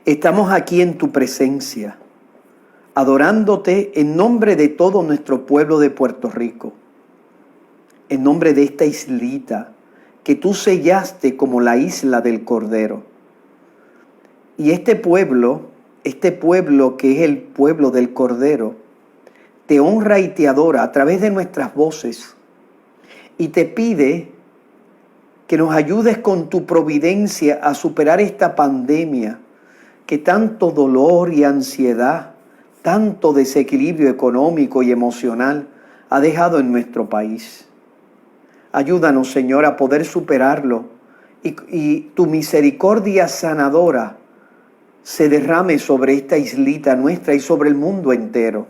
Estamos aquí en tu presencia, adorándote en nombre de todo nuestro pueblo de Puerto Rico, en nombre de esta islita que tú sellaste como la isla del Cordero. Y este pueblo que es el pueblo del Cordero, te honra y te adora a través de nuestras voces y te pide que nos ayudes con tu providencia a superar esta pandemia que tanto dolor y ansiedad, tanto desequilibrio económico y emocional ha dejado en nuestro país. Ayúdanos, Señor, a poder superarlo y tu misericordia sanadora se derrame sobre esta islita nuestra y sobre el mundo entero.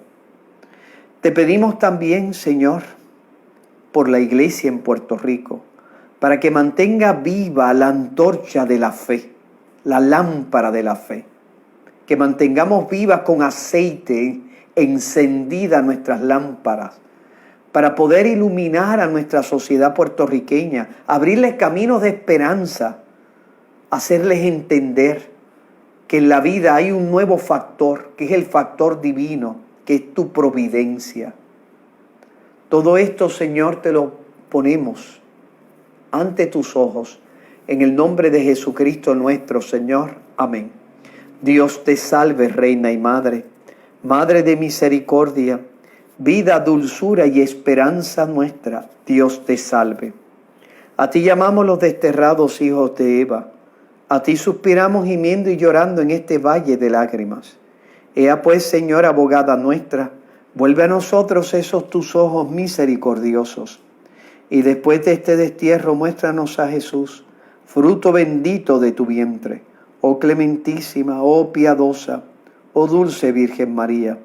Te pedimos también, Señor, por la iglesia en Puerto Rico, para que mantenga viva la antorcha de la fe, la lámpara de la fe. Que mantengamos vivas con aceite encendida nuestras lámparas, para poder iluminar a nuestra sociedad puertorriqueña, abrirles caminos de esperanza, hacerles entender que en la vida hay un nuevo factor, que es el factor divino, que es tu providencia. Todo esto, Señor, te lo ponemos ante tus ojos, en el nombre de Jesucristo nuestro Señor. Amén. Dios te salve, Reina y Madre, Madre de misericordia, vida, dulzura y esperanza nuestra. Dios te salve. A ti llamamos los desterrados hijos de Eva. A ti suspiramos gimiendo y llorando en este valle de lágrimas. Ea pues, Señora abogada nuestra, vuelve a nosotros esos tus ojos misericordiosos. Y después de este destierro, muéstranos a Jesús, fruto bendito de tu vientre. Oh clementísima, oh piadosa, oh dulce Virgen María.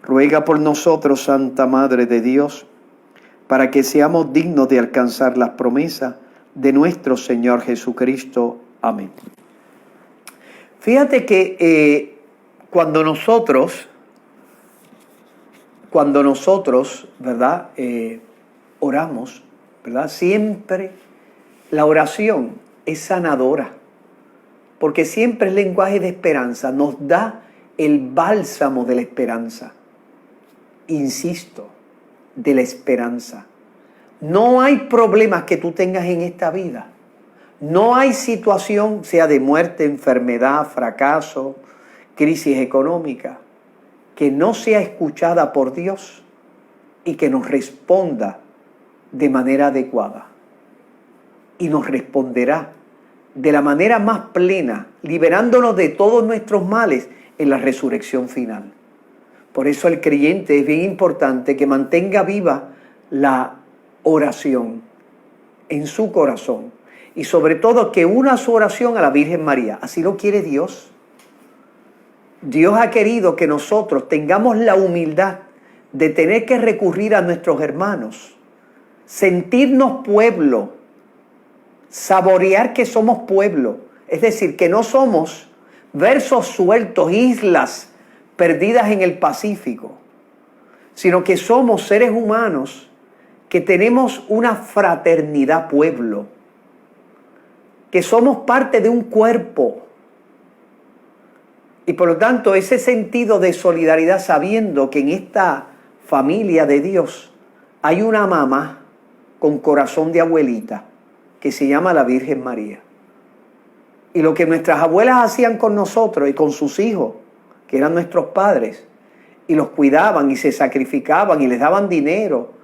Ruega por nosotros, Santa Madre de Dios, para que seamos dignos de alcanzar las promesas de nuestro Señor Jesucristo. Amén. Fíjate que cuando nosotros, ¿verdad? Oramos, ¿verdad? Siempre la oración es sanadora, porque siempre el lenguaje de esperanza nos da el bálsamo de la esperanza. Insisto, de la esperanza. No hay problemas que tú tengas en esta vida. No hay situación, sea de muerte, enfermedad, fracaso, crisis económica, que no sea escuchada por Dios y que nos responda de manera adecuada. Y nos responderá de la manera más plena, liberándonos de todos nuestros males en la resurrección final. Por eso el creyente es bien importante que mantenga viva la oración en su corazón y sobre todo que una su oración a la Virgen María. Así lo quiere Dios. Dios ha querido que nosotros tengamos la humildad de tener que recurrir a nuestros hermanos, sentirnos pueblo, saborear que somos pueblo, es decir, que no somos versos sueltos, islas perdidas en el Pacífico, sino que somos seres humanos que tenemos una fraternidad pueblo, que somos parte de un cuerpo. Y por lo tanto, ese sentido de solidaridad, sabiendo que en esta familia de Dios hay una mamá con corazón de abuelita que se llama la Virgen María. Y lo que nuestras abuelas hacían con nosotros y con sus hijos, que eran nuestros padres, y los cuidaban y se sacrificaban y les daban dinero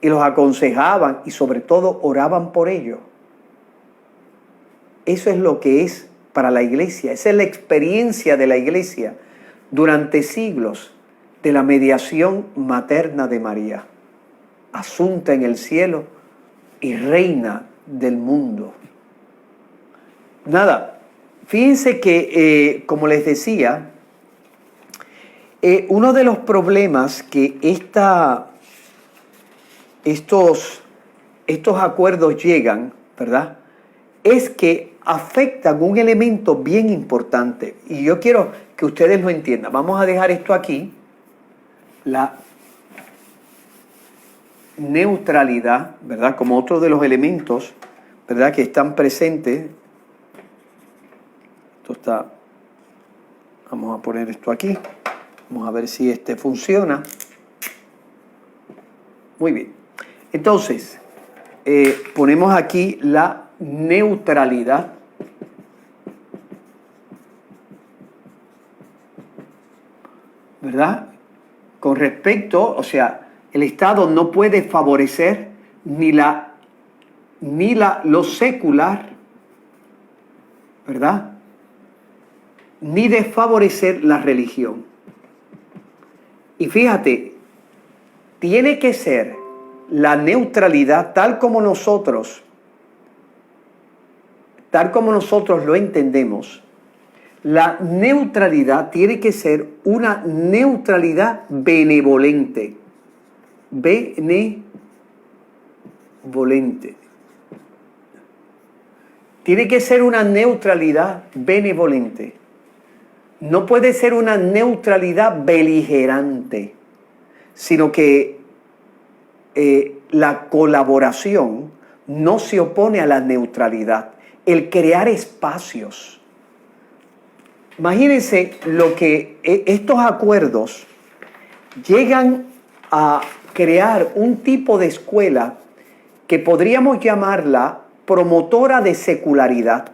y los aconsejaban y sobre todo oraban por ellos. Eso es lo que es para la iglesia. Esa es la experiencia de la iglesia durante siglos de la mediación materna de María, asunta en el cielo y reina del mundo. Nada, fíjense que, como les decía, uno de los problemas que estos acuerdos llegan, ¿verdad?, es que afectan un elemento bien importante. Y yo quiero que ustedes lo entiendan. Vamos a dejar esto aquí. La neutralidad, ¿verdad?, como otro de los elementos, ¿verdad?, que están presentes. Esto está Vamos a poner esto aquí. Vamos a ver si este funciona. Muy bien. Entonces, ponemos aquí la neutralidad. ¿Verdad? Con respecto, o sea, el Estado no puede favorecer lo secular, ¿verdad? Ni desfavorecer la religión. Y fíjate, tiene que ser la neutralidad tal como nosotros lo entendemos. La neutralidad tiene que ser una neutralidad benevolente. Benevolente. Tiene que ser una neutralidad benevolente. No puede ser una neutralidad beligerante, sino que la colaboración no se opone a la neutralidad. El crear espacios. Imagínense lo que estos acuerdos llegan a crear un tipo de escuela que podríamos llamarla promotora de secularidad.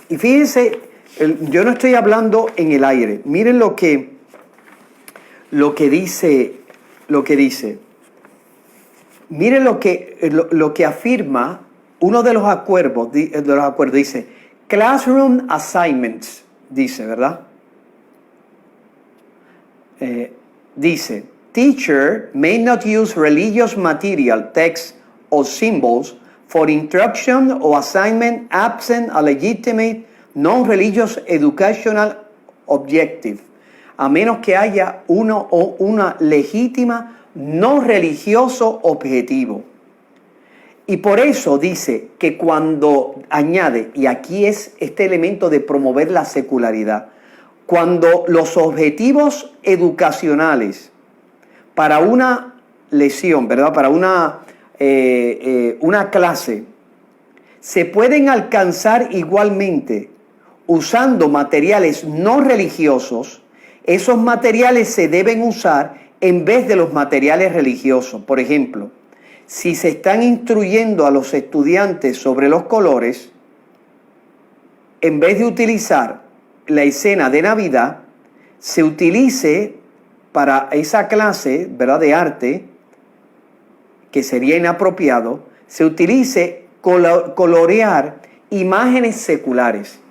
Y fíjense, yo no estoy hablando en el aire. Miren lo que dice. Miren lo que afirma uno de los acuerdos. Dice Classroom Assignments, dice, ¿verdad? Dice, teacher may not use religious material, text, or symbols for instruction or assignment absent a legitimate non-religious educational objective, a menos que haya una legítima no religioso objetivo. Y por eso dice que cuando añade, y aquí es este elemento de promover la secularidad, cuando los objetivos educacionales para una lección, ¿verdad? Para una clase, se pueden alcanzar igualmente usando materiales no religiosos, esos materiales se deben usar en vez de los materiales religiosos. Por ejemplo, si se están instruyendo a los estudiantes sobre los colores, en vez de utilizar la escena de Navidad, se utilice para esa clase, ¿verdad?, de arte, que sería inapropiado, se utilice colorear imágenes seculares.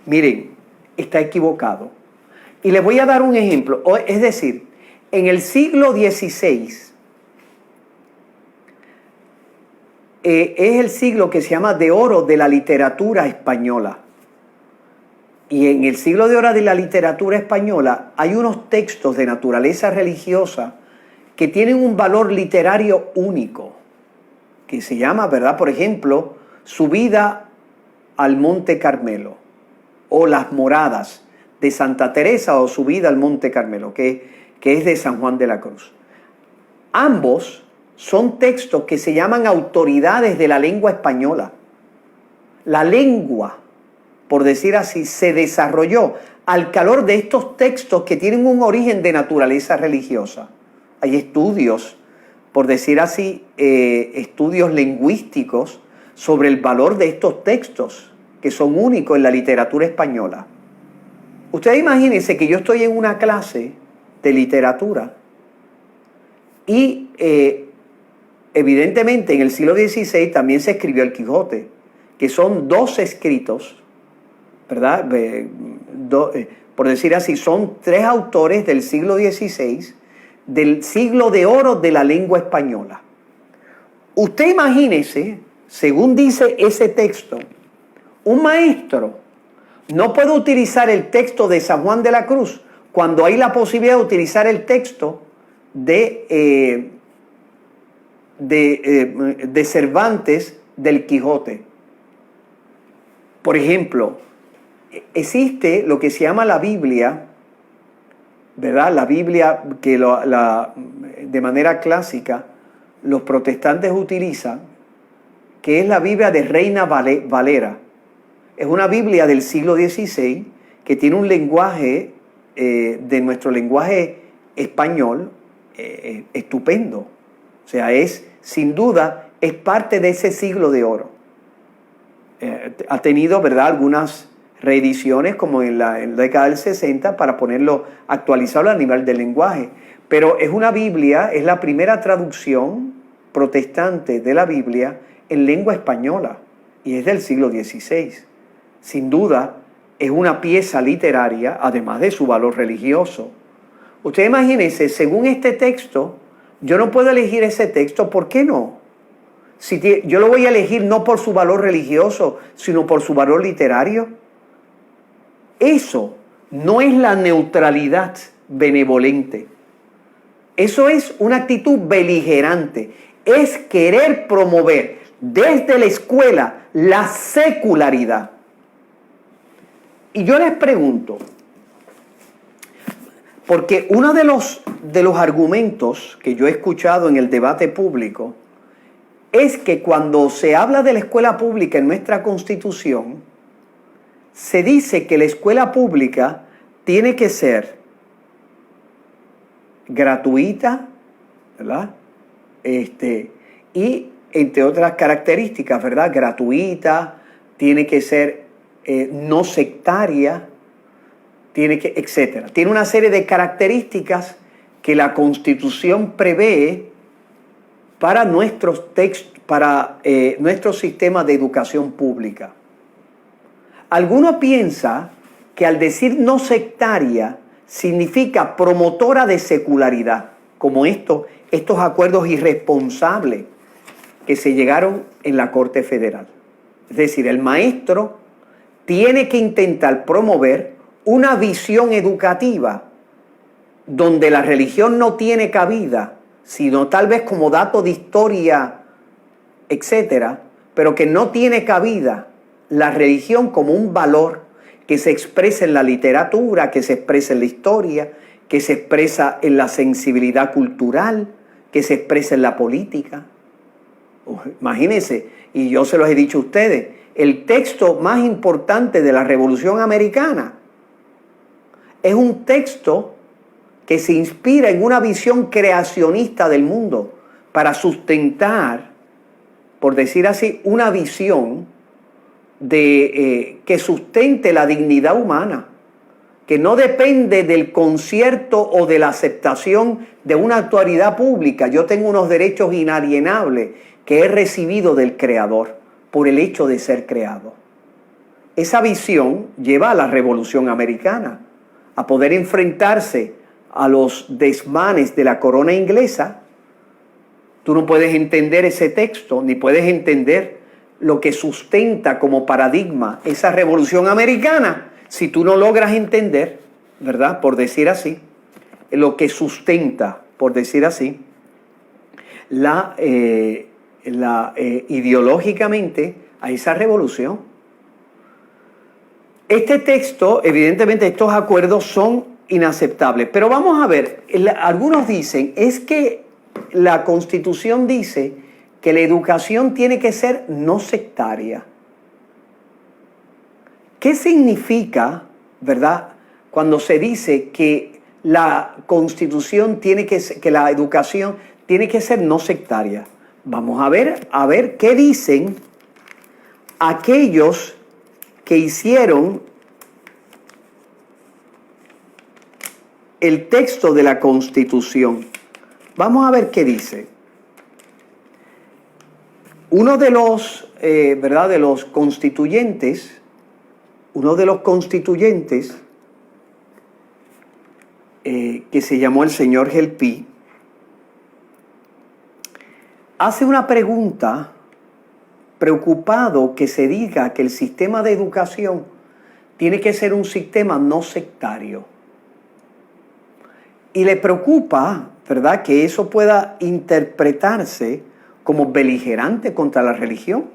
Miren, está equivocado. Y les voy a dar un ejemplo. Es decir, en el siglo XVI, es el siglo que se llama de oro de la literatura española. Y en el siglo de oro de la literatura española hay unos textos de naturaleza religiosa que tienen un valor literario único, que se llama, ¿verdad?, por ejemplo, Subida al Monte Carmelo, o Las Moradas de Santa Teresa, o Subida al Monte Carmelo, que es de San Juan de la Cruz. Ambos son textos que se llaman autoridades de la lengua española. La lengua, por decir así, se desarrolló al calor de estos textos que tienen un origen de naturaleza religiosa. Hay estudios, por decir así, estudios lingüísticos sobre el valor de estos textos, que son únicos en la literatura española. Ustedes imagínense que yo estoy en una clase de literatura y evidentemente en el siglo XVI también se escribió el Quijote, que son dos escritos, ¿verdad? Por decir así, son tres autores del siglo XVI, del siglo de oro de la lengua española. Usted imagínese, según dice ese texto, un maestro no puede utilizar el texto de San Juan de la Cruz cuando hay la posibilidad de utilizar el texto de Cervantes del Quijote. Por ejemplo, existe lo que se llama la Biblia, ¿verdad? La Biblia que de manera clásica los protestantes utilizan, que es la Biblia de Reina Valera. Es una Biblia del siglo XVI que tiene un lenguaje de nuestro lenguaje español estupendo. O sea, sin duda, es parte de ese siglo de oro. Ha tenido, ¿verdad?, algunas reediciones como en la década del 60 para ponerlo actualizado a nivel del lenguaje. Pero es una Biblia, es la primera traducción protestante de la Biblia en lengua española y es del siglo XVI. Sin duda, es una pieza literaria, además de su valor religioso. Usted imagínese, según este texto, yo no puedo elegir ese texto, ¿por qué no? Yo lo voy a elegir no por su valor religioso, sino por su valor literario. Eso no es la neutralidad benevolente. Eso es una actitud beligerante. Es querer promover desde la escuela la secularidad. Y yo les pregunto, porque uno de los argumentos que yo he escuchado en el debate público es que cuando se habla de la escuela pública en nuestra Constitución, se dice que la escuela pública tiene que ser gratuita, ¿verdad? Y entre otras características, ¿verdad? Gratuita, tiene que ser no sectaria, etcétera. Tiene una serie de características que la Constitución prevé para nuestro sistema de educación pública. Algunos piensan que al decir no sectaria significa promotora de secularidad, como estos acuerdos irresponsables que se llegaron en la Corte Federal. Es decir, el maestro tiene que intentar promover una visión educativa donde la religión no tiene cabida, sino tal vez como dato de historia, etcétera, pero que no tiene cabida la religión como un valor que se expresa en la literatura, que se expresa en la historia, que se expresa en la sensibilidad cultural, que se expresa en la política. Imagínense, y yo se los he dicho a ustedes, el texto más importante de la Revolución Americana es un texto que se inspira en una visión creacionista del mundo para sustentar, por decir así, una visión que sustente la dignidad humana, que no depende del concierto o de la aceptación de una autoridad pública. Yo tengo unos derechos inalienables que he recibido del Creador por el hecho de ser creado. Esa visión lleva a la Revolución Americana, a poder enfrentarse a los desmanes de la corona inglesa. Tú no puedes entender ese texto, ni puedes entender lo que sustenta como paradigma esa Revolución Americana si tú no logras entender, ¿verdad?, por decir así, lo que sustenta, por decir así, ideológicamente a esa revolución. Este texto, evidentemente, estos acuerdos son inaceptables. Pero vamos a ver, algunos dicen, es que la Constitución dice que la educación tiene que ser no sectaria. ¿Qué significa, verdad, cuando se dice que la Constitución que la educación tiene que ser no sectaria? Vamos a ver qué dicen aquellos que hicieron el texto de la Constitución. Vamos a ver qué dice. Uno de los, ¿verdad?, de los constituyentes, que se llamó el señor Gelpi, hace una pregunta preocupado que se diga que el sistema de educación tiene que ser un sistema no sectario. Y le preocupa, ¿verdad?, que eso pueda interpretarse como beligerante contra la religión,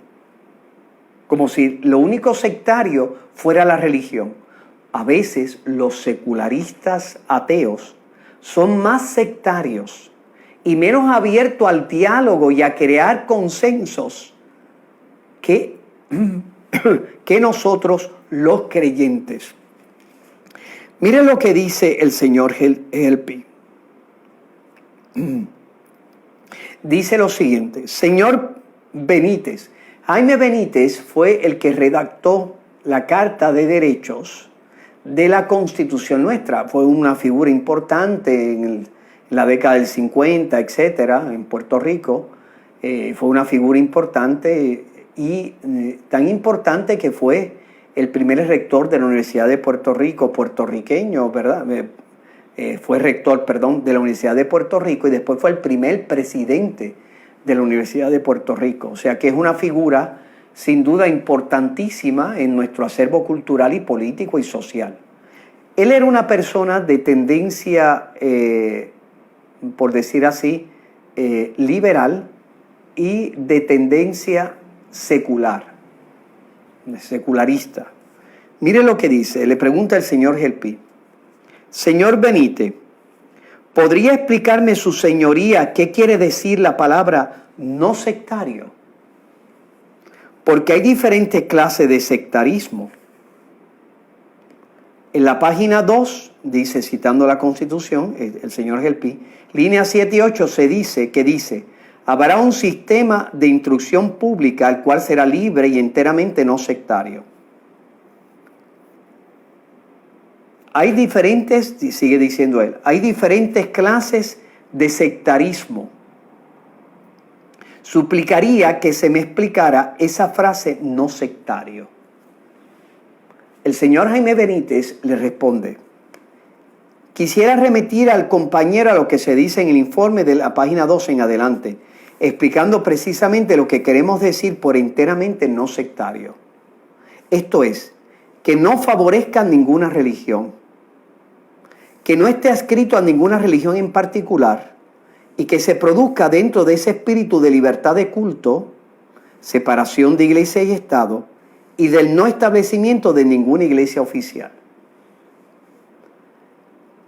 como si lo único sectario fuera la religión. A veces los secularistas ateos son más sectarios y menos abiertos al diálogo y a crear consensos que nosotros los creyentes. Miren lo que dice el señor Helpi. Dice lo siguiente: señor Benítez. Jaime Benítez fue el que redactó la Carta de Derechos de la Constitución nuestra. Fue una figura importante en la década del 50, etcétera, en Puerto Rico. Fue una figura importante y tan importante que fue el primer rector de la Universidad de Puerto Rico, puertorriqueño, ¿verdad? Fue rector, perdón, de la Universidad de Puerto Rico y después fue el primer presidente de la Universidad de Puerto Rico. O sea que es una figura sin duda importantísima en nuestro acervo cultural y político y social. Él era una persona de tendencia, por decir así, liberal y de tendencia secularista. Mire lo que dice, le pregunta el señor Helpi. Señor Benítez, ¿podría explicarme su señoría qué quiere decir la palabra no sectario? Porque hay diferentes clases de sectarismo. En la página 2, dice, citando la Constitución, el señor Helpi, línea 7 y 8 se dice, habrá un sistema de instrucción pública el cual será libre y enteramente no sectario. Hay diferentes, sigue diciendo él, hay diferentes clases de sectarismo. Suplicaría que se me explicara esa frase no sectario. El señor Jaime Benítez le responde: quisiera remitir al compañero a lo que se dice en el informe de la página 12 en adelante, explicando precisamente lo que queremos decir por enteramente no sectario. Esto es, que no favorezca ninguna religión, que no esté adscrito a ninguna religión en particular y que se produzca dentro de ese espíritu de libertad de culto, separación de iglesia y Estado y del no establecimiento de ninguna iglesia oficial.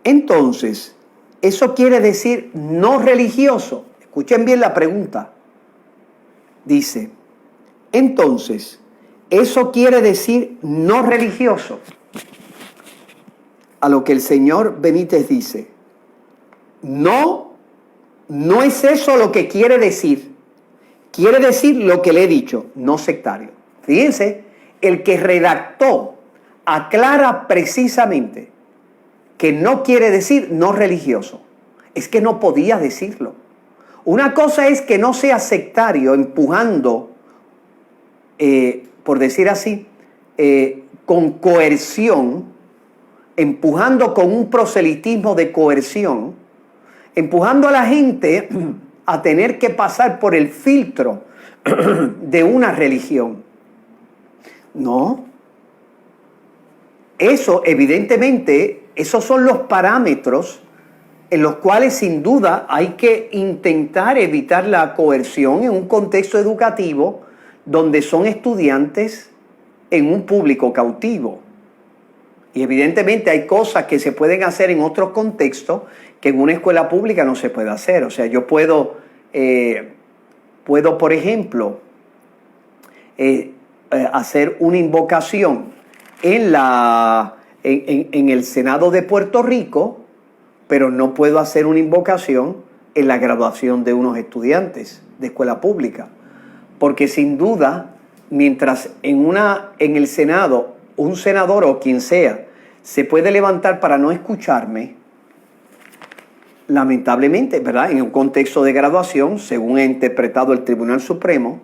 Entonces, eso quiere decir no religioso. Escuchen bien la pregunta. Dice, entonces, eso quiere decir no religioso. A lo que el señor Benítez dice, no es eso lo que quiere decir. Quiere decir lo que le he dicho, no sectario. Fíjense, el que redactó aclara precisamente que no quiere decir no religioso. Es que no podía decirlo. Una cosa es que no sea sectario, empujando, por decir así, con coerción, empujando con un proselitismo de coerción, empujando a la gente a tener que pasar por el filtro de una religión. No. Eso, evidentemente, esos son los parámetros en los cuales sin duda hay que intentar evitar la coerción en un contexto educativo donde son estudiantes en un público cautivo. Y evidentemente hay cosas que se pueden hacer en otros contextos que en una escuela pública no se puede hacer. O sea, yo puedo por ejemplo, hacer una invocación en el Senado de Puerto Rico, pero no puedo hacer una invocación en la graduación de unos estudiantes de escuela pública. Porque sin duda, mientras en el Senado un senador o quien sea se puede levantar para no escucharme, lamentablemente, ¿verdad? En un contexto de graduación, según ha interpretado el Tribunal Supremo,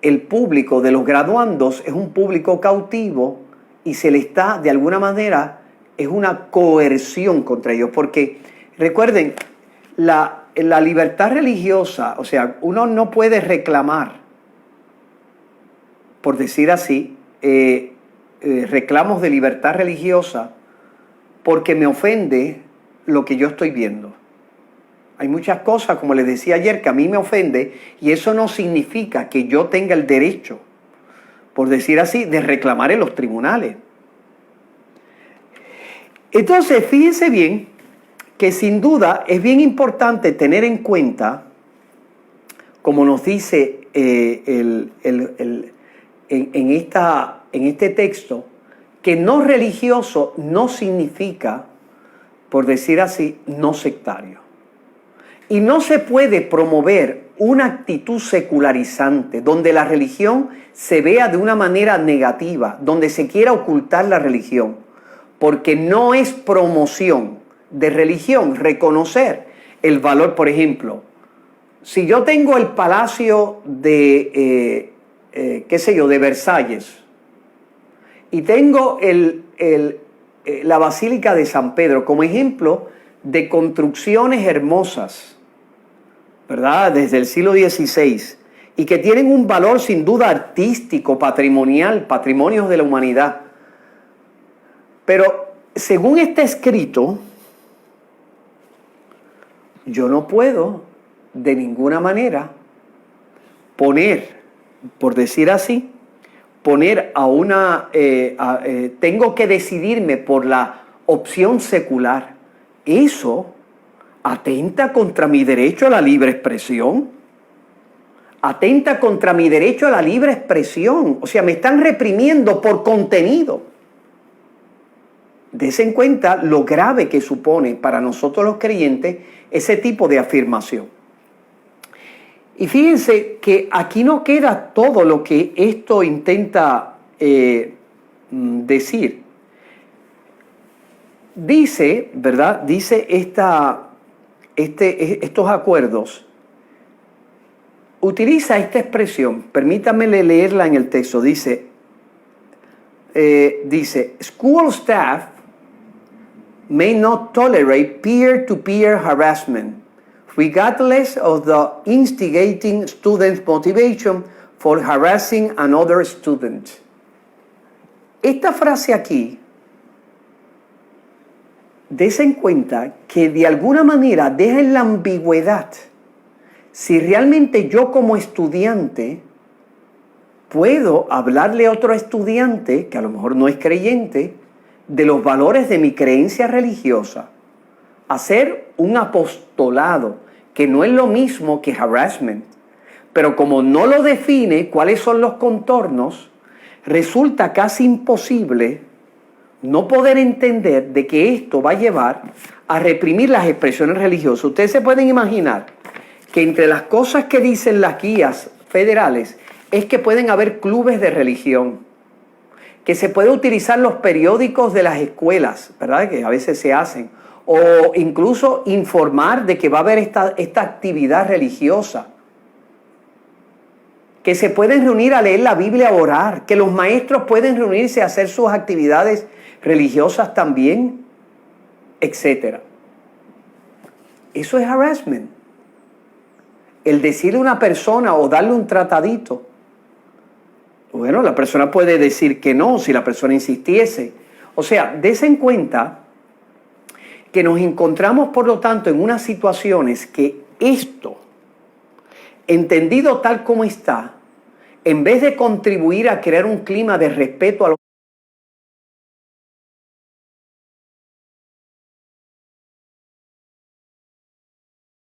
el público de los graduandos es un público cautivo y se le está, de alguna manera, es una coerción contra ellos. Porque, recuerden, la libertad religiosa, o sea, uno no puede reclamar, por decir así, reclamos de libertad religiosa porque me ofende lo que yo estoy viendo. Hay muchas cosas, como les decía ayer, que a mí me ofende y eso no significa que yo tenga el derecho, por decir así, de reclamar en los tribunales. Entonces, fíjense bien que sin duda es bien importante tener en cuenta, como nos dice en este texto, que no religioso no significa, por decir así, no sectario. Y no se puede promover una actitud secularizante donde la religión se vea de una manera negativa, donde se quiera ocultar la religión, porque no es promoción de religión reconocer el valor. Por ejemplo, si yo tengo el palacio de, de Versalles, y tengo la Basílica de San Pedro como ejemplo de construcciones hermosas, ¿verdad? Desde el siglo XVI, y que tienen un valor sin duda artístico, patrimonial, patrimonios de la humanidad. Pero según está escrito, yo no puedo de ninguna manera poner, por decir así, tengo que decidirme por la opción secular. Eso atenta contra mi derecho a la libre expresión. Atenta contra mi derecho a la libre expresión. O sea, me están reprimiendo por contenido. Dese en cuenta lo grave que supone para nosotros los creyentes ese tipo de afirmación. Y fíjense que aquí no queda todo lo que esto intenta decir. Dice, ¿verdad? Dice estos acuerdos. Utiliza esta expresión, permítanme leerla en el texto. Dice, school staff may not tolerate peer-to-peer harassment, regardless of the instigating student's motivation for harassing another student. Esta frase aquí, dese en cuenta que de alguna manera deja en la ambigüedad si realmente yo como estudiante puedo hablarle a otro estudiante, que a lo mejor no es creyente, de los valores de mi creencia religiosa. Hacer un apostolado, que no es lo mismo que harassment, pero como no lo define cuáles son los contornos, resulta casi imposible no poder entender de que esto va a llevar a reprimir las expresiones religiosas. Ustedes se pueden imaginar que entre las cosas que dicen las guías federales es que pueden haber clubes de religión, que se puede utilizar los periódicos de las escuelas, ¿verdad? Que a veces se hacen, o incluso informar de que va a haber esta actividad religiosa, que se pueden reunir a leer la Biblia, a orar, que los maestros pueden reunirse a hacer sus actividades religiosas también, etc. Eso es harassment. El decirle a una persona o darle un tratadito. Bueno, la persona puede decir que no si la persona insistiese. O sea, dese en cuenta que nos encontramos, por lo tanto, en unas situaciones que esto, entendido tal como está, en vez de contribuir a crear un clima de respeto a los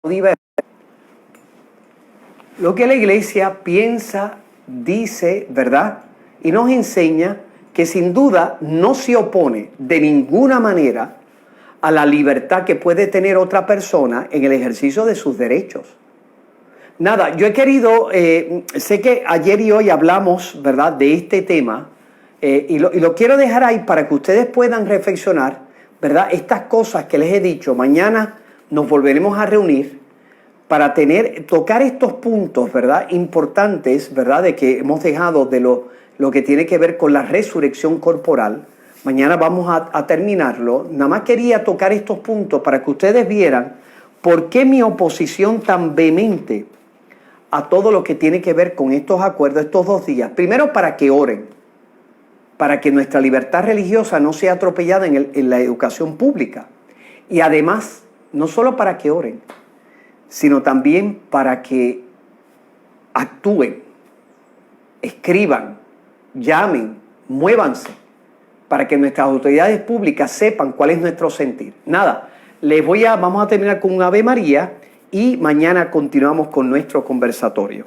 diversos, lo que la iglesia piensa, dice, ¿verdad? Y nos enseña que sin duda no se opone de ninguna manera a la libertad que puede tener otra persona en el ejercicio de sus derechos. Nada, yo he querido, sé que ayer y hoy hablamos, ¿verdad?, de este tema, y lo quiero dejar ahí para que ustedes puedan reflexionar, ¿verdad?, estas cosas que les he dicho. Mañana nos volveremos a reunir para tocar estos puntos, ¿verdad?, importantes, ¿verdad?, de que hemos dejado de lo que tiene que ver con la resurrección corporal. Mañana vamos a terminarlo. Nada más quería tocar estos puntos para que ustedes vieran por qué mi oposición tan vehemente a todo lo que tiene que ver con estos acuerdos, estos 2 días. Primero, para que oren, para que nuestra libertad religiosa no sea atropellada en la educación pública. Y además, no solo para que oren, sino también para que actúen, escriban, llamen, muévanse, para que nuestras autoridades públicas sepan cuál es nuestro sentir. Nada, vamos a terminar con un Ave María y mañana continuamos con nuestro conversatorio.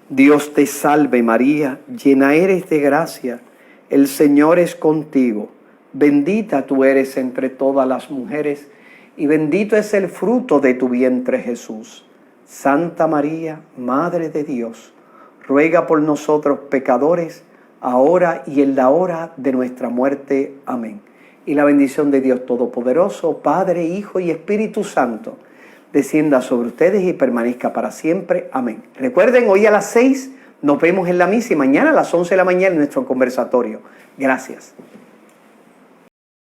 Dios te salve María, llena eres de gracia, el Señor es contigo. Bendita tú eres entre todas las mujeres, y bendito es el fruto de tu vientre, Jesús. Santa María, Madre de Dios, ruega por nosotros pecadores, ahora y en la hora de nuestra muerte. Amén. Y la bendición de Dios Todopoderoso, Padre, Hijo y Espíritu Santo, descienda sobre ustedes y permanezca para siempre. Amén. Recuerden, hoy a las 6 nos vemos en la misa y mañana a las 11 de la mañana en nuestro conversatorio. Gracias.